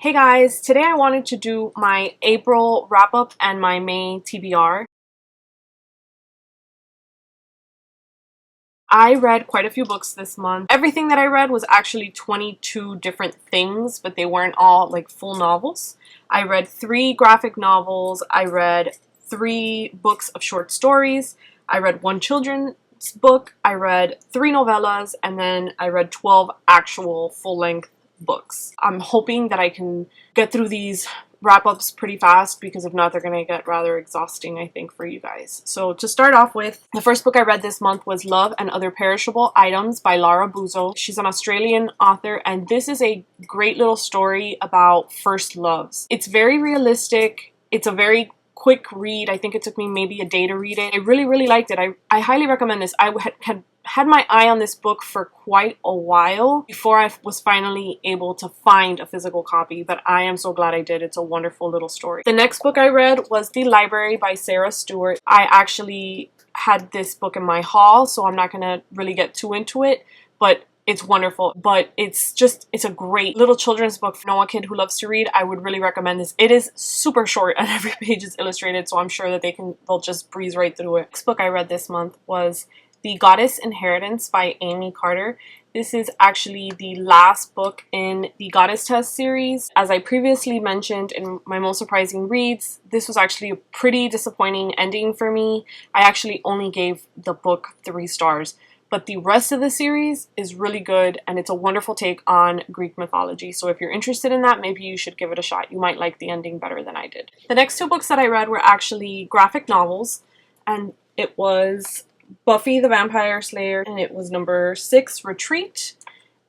Hey guys, today I wanted to do my April wrap-up and my May TBR. I read quite a few books this month. Everything that I read was actually 22 different things, but they weren't all like full novels. I read 3 graphic novels, I read 3 books of short stories, I read 1 children's book, I read 3 novellas, and then I read 12 actual full-length books. I'm hoping that I can get through these wrap-ups pretty fast because if not, they're going to get rather exhausting, I think, for you guys. So to start off with, the first book I read this month was Love and Other Perishable Items by Laura Buzo. She's an Australian author, and this is a great little story about first loves. It's very realistic. It's a very quick read. I think it took me maybe a day to read it. I really liked it. I highly recommend this. I had my eye on this book for quite a while before I was finally able to find a physical copy, but I am so glad I did. It's a wonderful little story. The next book I read was The Library by Sarah Stewart. I actually had this book in my haul, so I'm not gonna really get too into it, but it's wonderful. But it's a great little children's book for a kid who loves to read. I would really recommend this. It is super short and every page is illustrated, so I'm sure that they'll just breeze right through it. Next book I read this month was The Goddess Inheritance by Amy Carter. This is actually the last book in the Goddess Test series. As I previously mentioned in my most surprising reads, this was actually a pretty disappointing ending for me. I actually only gave the book 3 stars. But the rest of the series is really good, and it's a wonderful take on Greek mythology. So if you're interested in that, maybe you should give it a shot. You might like the ending better than I did. The next 2 books that I read were actually graphic novels, and it was Buffy the Vampire Slayer, and it was number 6, Retreat,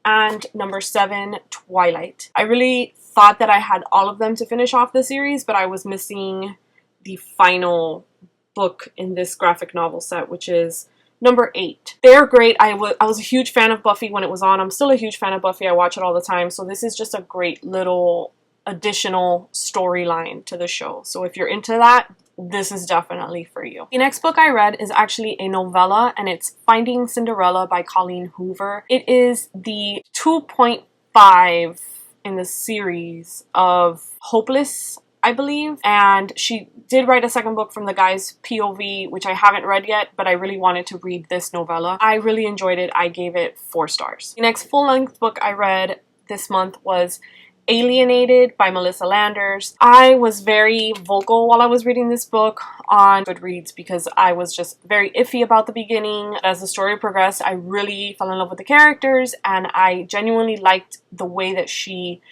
and number 7, Twilight. I really thought that I had all of them to finish off the series, but I was missing the final book in this graphic novel set, which is number 8. They're great. I was a huge fan of Buffy when it was on. I'm still a huge fan of Buffy. I watch it all the time. So this is just a great little additional storyline to the show. So if you're into that, this is definitely for you. The next book I read is actually a novella, and it's Finding Cinderella by Colleen Hoover. It is the 2.5 in the series of Hopeless, I believe, and she did write a second book from the guy's POV, which I haven't read yet, but I really wanted to read this novella. I really enjoyed it. I gave it 4 stars. The next full-length book I read this month was Alienated by Melissa Landers. I was very vocal while I was reading this book on Goodreads because I was just very iffy about the beginning. As the story progressed, I really fell in love with the characters, and I genuinely liked the way that she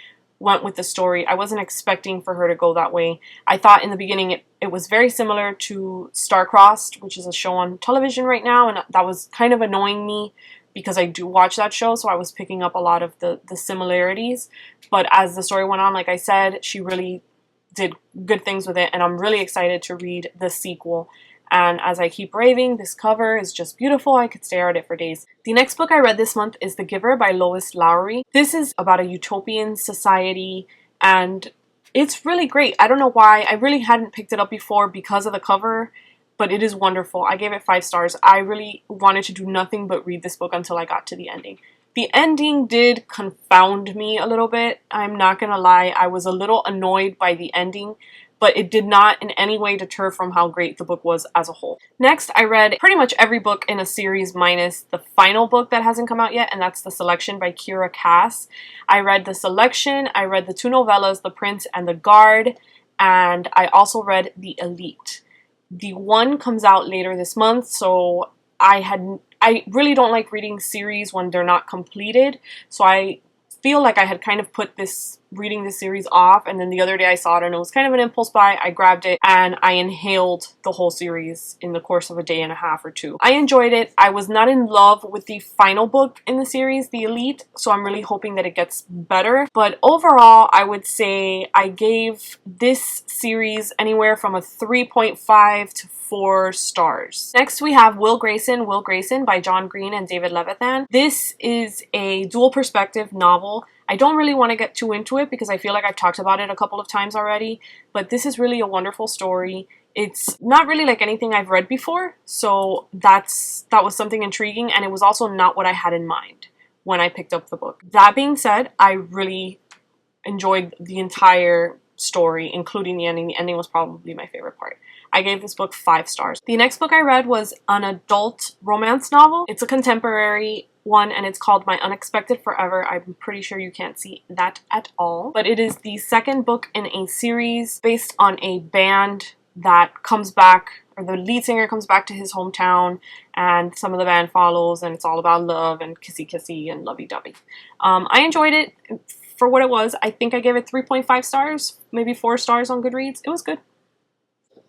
went with the story. I wasn't expecting for her to go that way. I thought in the beginning it was very similar to Star-Crossed, which is a show on television right now, and that was kind of annoying me because I do watch that show, so I was picking up a lot of the similarities. But as the story went on, like I said, she really did good things with it, and I'm really excited to read the sequel. And as I keep raving, this cover is just beautiful. I could stare at it for days. The next book I read this month is The Giver by Lois Lowry. This is about a utopian society, and it's really great. I don't know why. I really hadn't picked it up before because of the cover, but it is wonderful. I gave it 5 stars. I really wanted to do nothing but read this book until I got to the ending. The ending did confound me a little bit. I'm not gonna lie. I was a little annoyed by the ending, but it did not in any way deter from how great the book was as a whole. Next, I read pretty much every book in a series minus the final book that hasn't come out yet, and that's The Selection by Kira Cass. I read The Selection, I read the 2 novellas, The Prince and the Guard, and I also read The Elite. The 1 comes out later this month, so I really don't like reading series when they're not completed, so I feel like I had kind of put reading this series off, and then the other day I saw it and it was kind of an impulse buy. I grabbed it and I inhaled the whole series in the course of a day and a half or 2. I enjoyed it. I was not in love with the final book in the series, The Elite, so I'm really hoping that it gets better. But overall, I would say I gave this series anywhere from a 3.5 to 4 stars. Next we have Will Grayson by John Green and David Levithan. This is a dual perspective novel. I don't really want to get too into it because I feel like I've talked about it a couple of times already, but this is really a wonderful story. It's not really like anything I've read before, so that was something intriguing, and it was also not what I had in mind when I picked up the book. That being said, I really enjoyed the entire story, including the ending. The ending was probably my favorite part. I gave this book 5 stars. The next book I read was an adult romance novel. It's a contemporary one and it's called My Unexpected Forever. I'm pretty sure you can't see that at all. But it is the second book in a series based on a band that comes back, or the lead singer comes back to his hometown and some of the band follows, and it's all about love and kissy kissy and lovey-dovey. I enjoyed it for what it was. I think I gave it 3.5 stars, maybe 4 stars on Goodreads. It was good.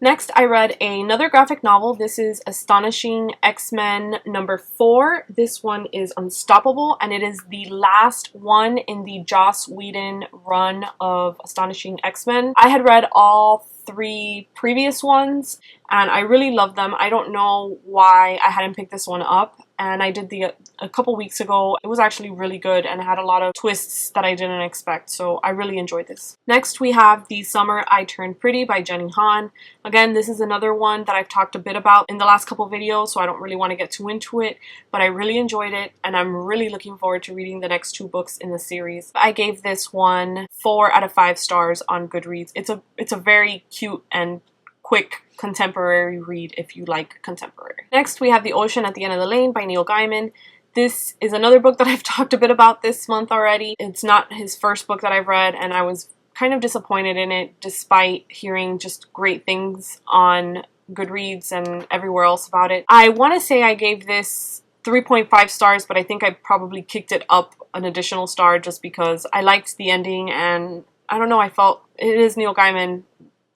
Next, I read another graphic novel. This is Astonishing X-Men number 4. This one is Unstoppable, and it is the last one in the Joss Whedon run of Astonishing X-Men. I had read all 3 previous ones, and I really loved them. I don't know why I hadn't picked this one up, and I did a couple weeks ago. It was actually really good and had a lot of twists that I didn't expect, so I really enjoyed this. Next, we have The Summer I Turned Pretty by Jenny Han. Again, this is another one that I've talked a bit about in the last couple videos, so I don't really want to get too into it, but I really enjoyed it, and I'm really looking forward to reading the next 2 books in the series. I gave this one 4 out of 5 stars on Goodreads. It's a very cute and quick contemporary read if you like contemporary. Next, we have The Ocean at the End of the Lane by Neil Gaiman. This is another book that I've talked a bit about this month already. It's not his first book that I've read, and I was kind of disappointed in it despite hearing just great things on Goodreads and everywhere else about it. I want to say I gave this 3.5 stars, but I think I probably kicked it up an additional star just because I liked the ending, and I don't know, I felt it is Neil Gaiman.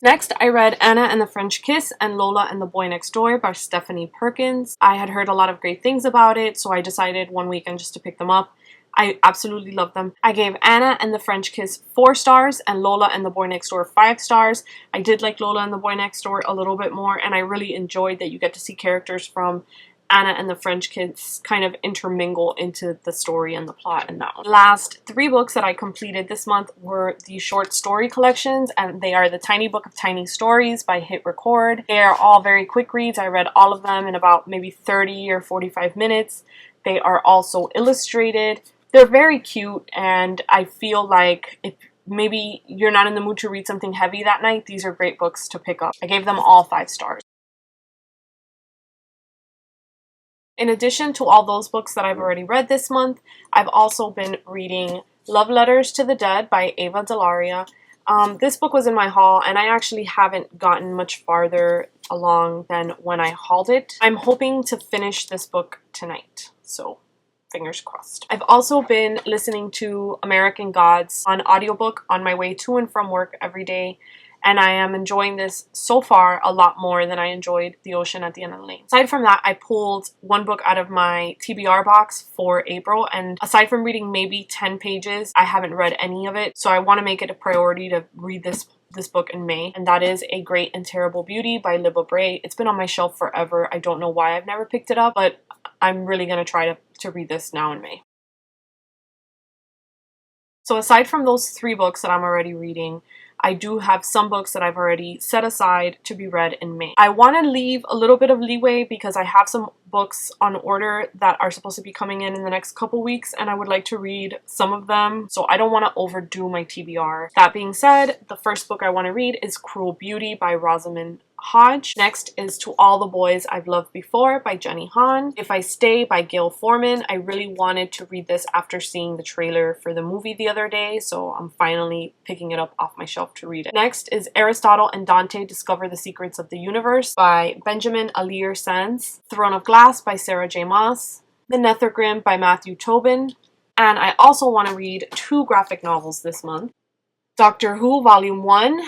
Next, I read Anna and the French Kiss and Lola and the Boy Next Door by Stephanie Perkins. I had heard a lot of great things about it, so I decided one weekend just to pick them up. I absolutely love them. I gave Anna and the French Kiss 4 stars and Lola and the Boy Next Door 5 stars. I did like Lola and the Boy Next Door a little bit more, and I really enjoyed that you get to see characters from Anna and the French Kiss kind of intermingle into the story and the plot in that one. Last 3 books that I completed this month were the short story collections, and they are The Tiny Book of Tiny Stories by Hit Record. They are all very quick reads. I read all of them in about maybe 30 or 45 minutes. They are also illustrated. They're very cute, and I feel like if maybe you're not in the mood to read something heavy that night, these are great books to pick up. I gave them all 5 stars. In addition to all those books that I've already read this month, I've also been reading Love Letters to the Dead by Ava Delaria. This book was in my haul, and I actually haven't gotten much farther along than when I hauled it. I'm hoping to finish this book tonight, so fingers crossed. I've also been listening to American Gods on audiobook on my way to and from work every day, and I am enjoying this so far a lot more than I enjoyed The Ocean at the End of the Lane. Aside from that, I pulled 1 book out of my TBR box for April, and aside from reading maybe 10 pages, I haven't read any of it, so I want to make it a priority to read this book in May, and that is A Great and Terrible Beauty by Libba Bray. It's been on my shelf forever. I don't know why I've never picked it up, but I'm really going to try to read this now in May. So aside from those 3 books that I'm already reading, I do have some books that I've already set aside to be read in May. I want to leave a little bit of leeway because I have some books on order that are supposed to be coming in the next couple weeks, and I would like to read some of them, so I don't want to overdo my TBR. That being said, the first book I want to read is Cruel Beauty by Rosamund Hodge. Next is To All the Boys I've Loved Before by Jenny Han. If I Stay by Gail Foreman. I really wanted to read this after seeing the trailer for the movie the other day, so I'm finally picking it up off my shelf to read it. Next is Aristotle and Dante Discover the Secrets of the Universe by Benjamin Alir Sands. Throne of Glass by Sarah J. Maas. The Nethergrim by Matthew Tobin. And I also want to read 2 graphic novels this month. Doctor Who Volume 1,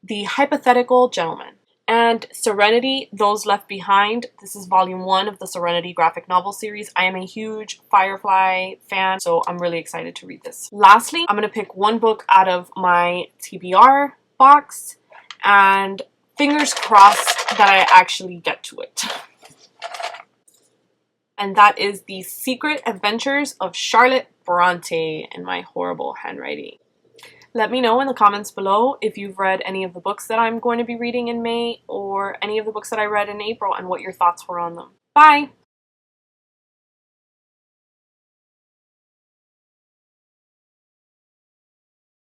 The Hypothetical Gentleman, and Serenity, Those Left Behind. This is volume 1 of the Serenity graphic novel series. I am a huge Firefly fan, so I'm really excited to read this. Lastly, I'm going to pick 1 book out of my TBR box, and fingers crossed that I actually get to it. And that is The Secret Adventures of Charlotte Bronte in my horrible handwriting. Let me know in the comments below if you've read any of the books that I'm going to be reading in May or any of the books that I read in April and what your thoughts were on them. Bye!